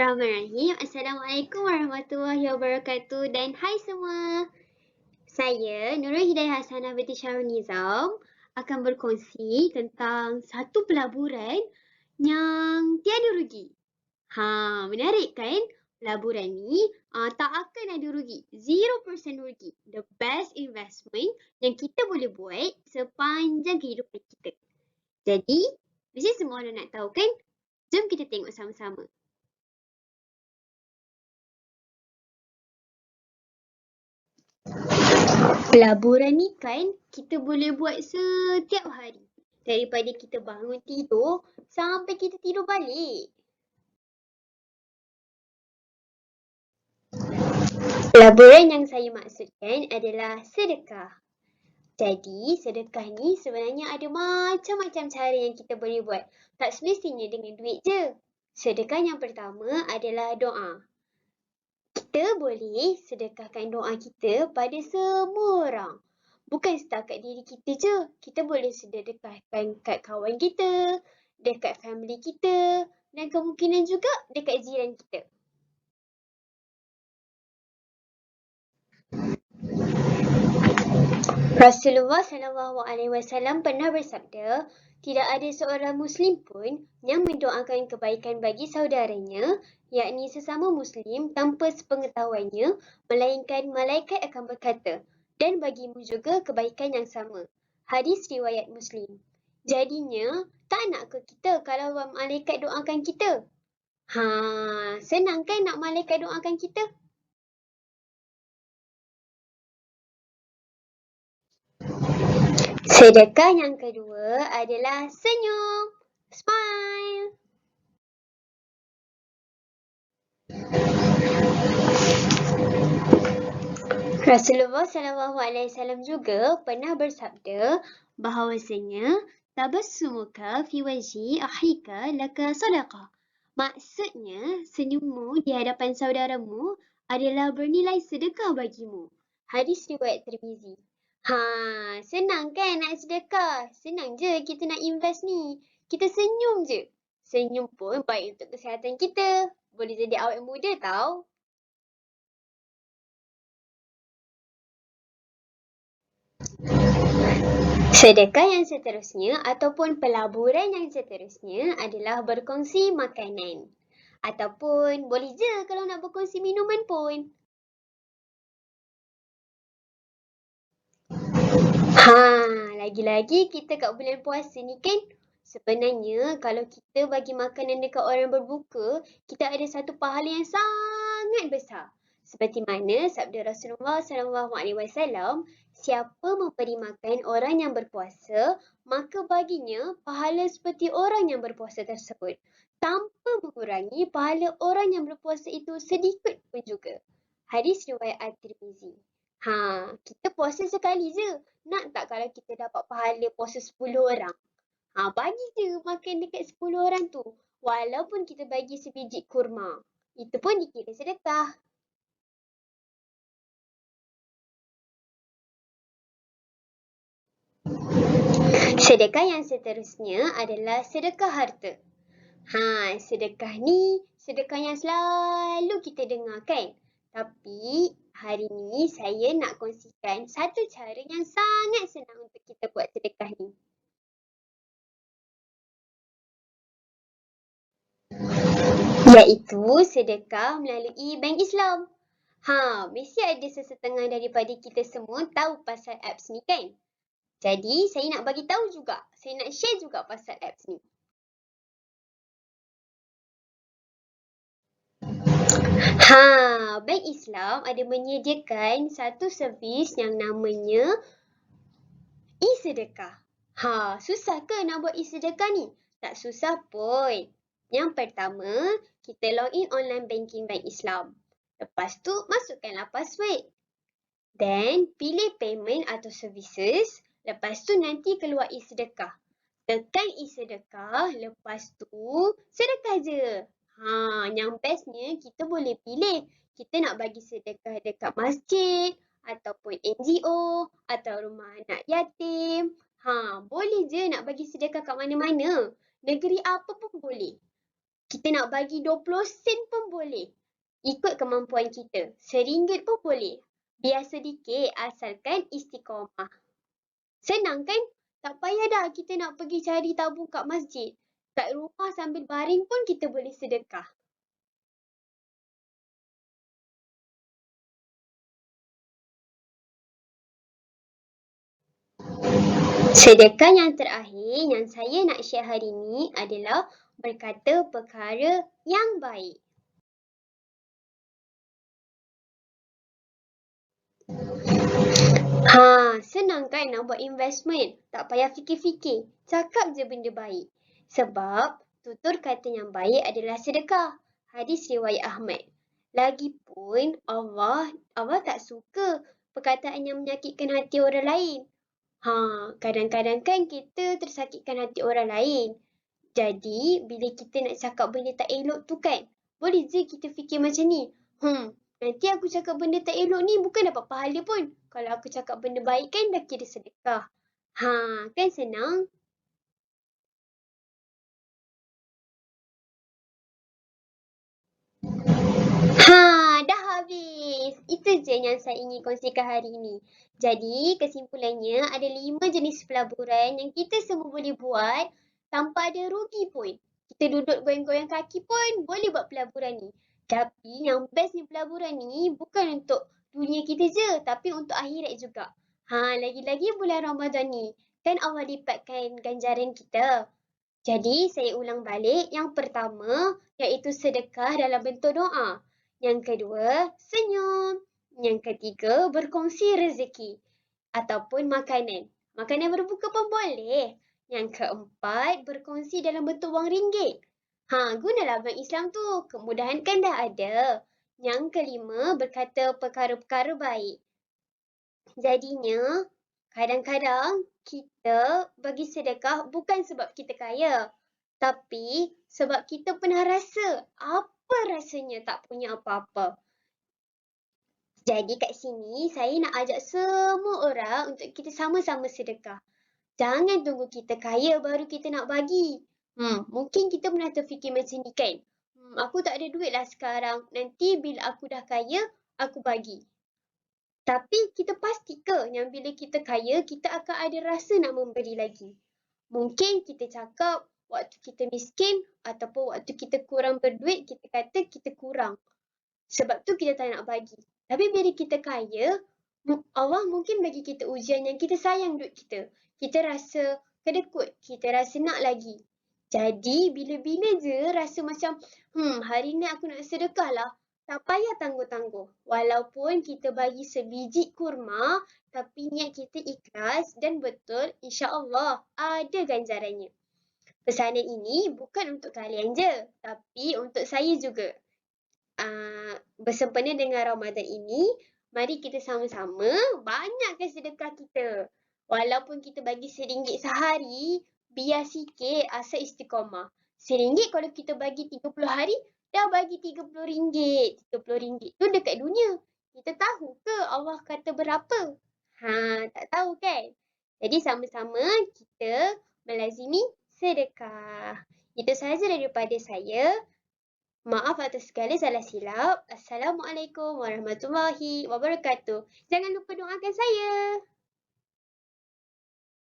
Bismillahirrahmanirrahim. Assalamualaikum warahmatullahi wabarakatuh dan hai semua. Saya Nurul Hidayah Hasanah binti Syarul Nizam akan berkongsi tentang satu pelaburan yang tiada rugi. Menarik kan? Pelaburan ni tak akan ada rugi. 0% rugi. The best investment yang kita boleh buat sepanjang kehidupan kita. Jadi, mesti semua orang nak tahu kan? Jom kita tengok sama-sama. Pelaburan ni kan kita boleh buat setiap hari. Daripada kita bangun tidur sampai kita tidur balik. Pelaburan yang saya maksudkan adalah sedekah. Jadi sedekah ni sebenarnya ada macam-macam cara yang kita boleh buat. Tak semestinya dengan duit je. Sedekah yang pertama adalah doa. Kita boleh sedekahkan doa kita pada semua orang. Bukan setakat diri kita je. Kita boleh sedekahkan kat kawan kita, dekat family kita dan kemungkinan juga dekat jiran kita. Rasulullah SAW pernah bersabda, tidak ada seorang Muslim pun yang mendoakan kebaikan bagi saudaranya, yakni sesama Muslim tanpa sepengetahuannya, melainkan malaikat akan berkata, dan bagimu juga kebaikan yang sama. Hadis riwayat Muslim. Jadinya, tak nak ke kita kalau malaikat doakan kita? Senang kan nak malaikat doakan kita? Sedekah yang kedua adalah senyum. Smile. Rasulullah SAW juga pernah bersabda bahawasanya tabassumuka fi wajhi akhika laka sadaqah. Maksudnya senyummu di hadapan saudaramu adalah bernilai sedekah bagimu. Hadis riwayat Tirmizi. Senang kan nak sedekah? Senang je kita nak invest ni. Kita senyum je. Senyum pun baik untuk kesihatan kita. Boleh jadi awet muda tau. Sedekah yang seterusnya ataupun pelaburan yang seterusnya adalah berkongsi makanan. Ataupun boleh je kalau nak berkongsi minuman pun. Lagi-lagi kita kat bulan puasa ni kan, sebenarnya kalau kita bagi makanan dekat orang berbuka, kita ada satu pahala yang sangat besar. Seperti mana sabda Rasulullah SAW, siapa memberi makan orang yang berpuasa, maka baginya pahala seperti orang yang berpuasa tersebut, tanpa mengurangi pahala orang yang berpuasa itu sedikit pun juga. Hadis riwayat At-Tirmizi. Kita puasa sekali je. Nak tak kalau kita dapat pahala puasa 10 orang? Bagi je makan dekat 10 orang tu. Walaupun kita bagi sebiji kurma. Itu pun dikira sedekah. Sedekah yang seterusnya adalah sedekah harta. Sedekah ni sedekah yang selalu kita dengar kan? Tapi hari ni saya nak kongsikan satu cara yang sangat senang untuk kita buat sedekah ni. Iaitu sedekah melalui bank Islam. Mesti ada sesetengah daripada kita semua tahu pasal apps ni kan? Jadi saya nak bagi tahu juga. Saya nak share juga pasal apps ni. Bank Islam ada menyediakan satu servis yang namanya e-sedekah. Susah ke nak buat e-sedekah ni? Tak susah pun. Yang pertama, kita login online banking bank Islam. Lepas tu, masukkanlah password. Then, pilih payment atau services. Lepas tu, nanti keluar e-sedekah. Tekan e-sedekah, lepas tu, sedekah je. Yang bestnya kita boleh pilih. Kita nak bagi sedekah dekat masjid, ataupun NGO, atau rumah anak yatim. Boleh je nak bagi sedekah kat mana-mana. Negeri apa pun boleh. Kita nak bagi 20 sen pun boleh. Ikut kemampuan kita. RM1 pun boleh. Biar sedikit asalkan istiqomah. Senang kan? Tak payah dah kita nak pergi cari tabung kat masjid. Kat rumah sambil baring pun kita boleh sedekah. Sedekah yang terakhir yang saya nak share hari ini adalah berkata perkara yang baik. Senang kan nak buat investment? Tak payah fikir-fikir. Cakap je benda baik. Sebab tutur kata yang baik adalah sedekah. Hadis riwayat Ahmad. Lagipun Allah tak suka perkataan yang menyakitkan hati orang lain. Kadang-kadang kan kita tersakitkan hati orang lain. Jadi, bila kita nak cakap benda tak elok tu kan, boleh je kita fikir macam ni. Nanti aku cakap benda tak elok ni bukan dapat pahala pun. Kalau aku cakap benda baik kan dah kira sedekah. Kan senang? Dah habis. Itu je yang saya ingin kongsikan hari ini. Jadi, kesimpulannya ada 5 jenis pelaburan yang kita semua boleh buat tanpa ada rugi pun. Kita duduk goyang-goyang kaki pun boleh buat pelaburan ni. Tapi yang bestnya pelaburan ni bukan untuk dunia kita je, tapi untuk akhirat juga. Lagi-lagi bulan Ramadan ni. Kan Allah lipatkan ganjaran kita. Jadi, saya ulang balik. Yang pertama, iaitu sedekah dalam bentuk doa. Yang kedua, senyum. Yang ketiga, berkongsi rezeki ataupun makanan. Makanan berbuka pun boleh. Yang keempat, berkongsi dalam bentuk wang ringgit. Gunalah bank Islam tu. Kemudahan kan dah ada. Yang kelima, berkata perkara-perkara baik. Jadinya, kadang-kadang kita bagi sedekah bukan sebab kita kaya. Tapi sebab kita pernah rasa apa rasanya tak punya apa-apa. Jadi kat sini saya nak ajak semua orang untuk kita sama-sama sedekah. Jangan tunggu kita kaya baru kita nak bagi. Mungkin kita pernah terfikir macam ni kan. Aku tak ada duit lah sekarang. Nanti bila aku dah kaya, aku bagi. Tapi kita pasti ke yang bila kita kaya, kita akan ada rasa nak memberi lagi. Mungkin kita cakap waktu kita miskin ataupun waktu kita kurang berduit, kita kata kita kurang. Sebab tu kita tak nak bagi. Tapi bila kita kaya, Allah mungkin bagi kita ujian yang kita sayang duit kita. Kita rasa kedekut, kita rasa nak lagi. Jadi bila-bila je rasa macam, hari ni aku nak sedekah lah. Tak payah tangguh-tangguh. Walaupun kita bagi sebiji kurma, tapi niat kita ikhlas dan betul, insya-Allah ada ganjarannya. Pesanan ini bukan untuk kalian je, tapi untuk saya juga. Bersempena dengan Ramadan ini, mari kita sama-sama banyakkan sedekah kita. Walaupun kita bagi RM1 sehari, biar sikit asal istiqomah. RM1 kalau kita bagi 30 hari, dah bagi RM30. RM30 tu dekat dunia. Kita tahu ke Allah kata berapa? Tak tahu kan? Jadi sama-sama kita melazimi sedekah. Itu sahaja daripada saya. Maaf atas segala salah silap. Assalamualaikum warahmatullahi wabarakatuh. Jangan lupa doakan saya.